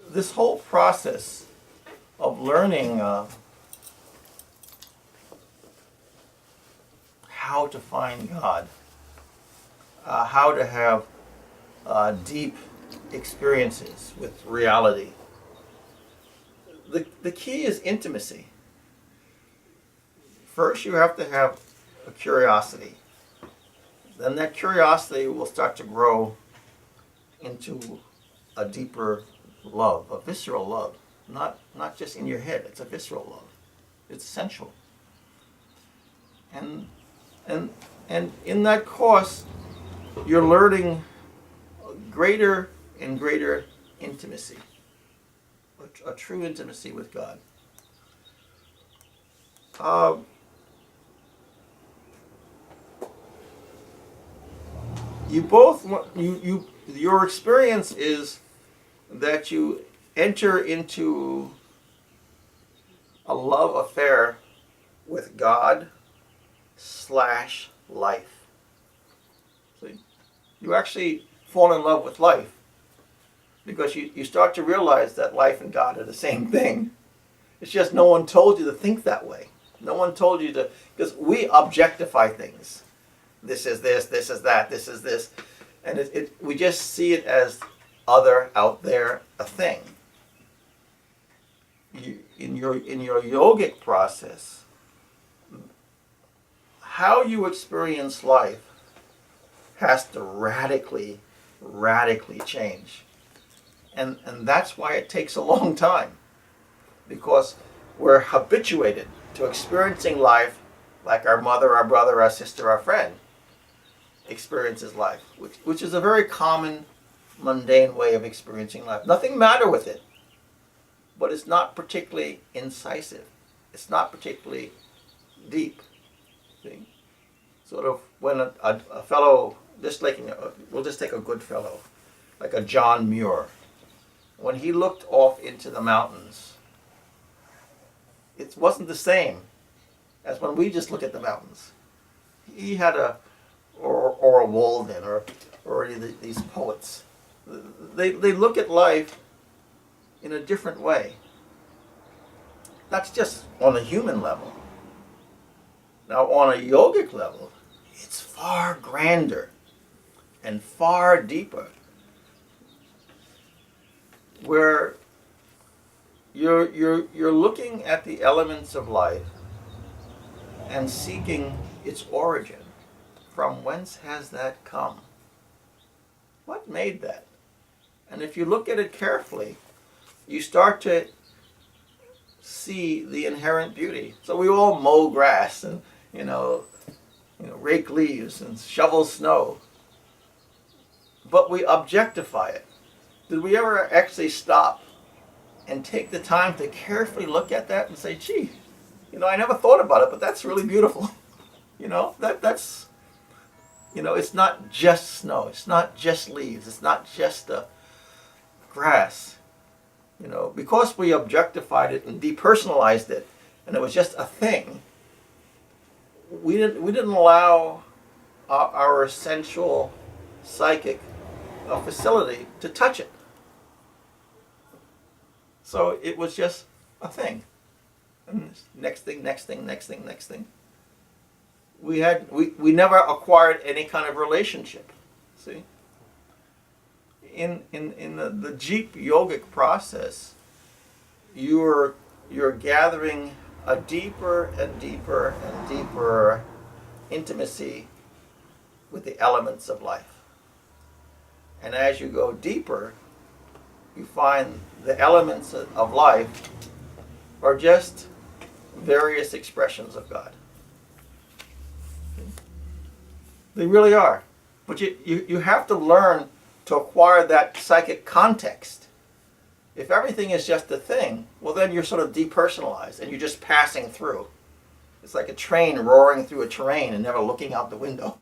this whole process of learning how to find God, how to have deep experiences with reality, the key is intimacy. First, you have to have a curiosity. Then that curiosity will start to grow into a deeper love, a visceral love. Not just in your head, it's a visceral love. It's essential. And in that course, you're learning greater and greater intimacy, a true intimacy with God. Your experience is that you enter into a love affair with God / life. So you actually fall in love with life because you start to realize that life and God are the same thing. It's just no one told you to think that way. No one told you to, because we objectify things. This is this, this is that, this is this. And we just see it as other, out there, a thing. In your yogic process, how you experience life has to radically change. And that's why it takes a long time. Because we're habituated to experiencing life like our mother, our brother, our sister, our friend experiences life, which is a very common, mundane way of experiencing life. Nothing matter with it, but it's not particularly incisive. It's not particularly deep. See? Sort of when a fellow, we'll just take a good fellow, like a John Muir. When he looked off into the mountains, it wasn't the same as when we just look at the mountains. He had or a Walden or these poets. They look at life in a different way. That's just on a human level. Now on a yogic level, it's far grander and far deeper, where you're looking at the elements of life and seeking its origin. From whence has that come? What made that? And if you look at it carefully, you start to see the inherent beauty. So we all mow grass and rake leaves and shovel snow, but we objectify it. Did we ever actually stop and take the time to carefully look at that and say, gee, I never thought about it, but that's really beautiful. That's it's not just snow, it's not just leaves, it's not just the grass. Because we objectified it and depersonalized it, and it was just a thing, we didn't allow our essential psychic facility to touch it. So it was just a thing. And next thing. We never acquired any kind of relationship. See? In the deep yogic process, you're gathering a deeper and deeper and deeper intimacy with the elements of life. And as you go deeper, you find the elements of life are just various expressions of God. They really are. But you have to learn to acquire that psychic context. If everything is just a thing, well then you're sort of depersonalized and you're just passing through. It's like a train roaring through a terrain and never looking out the window.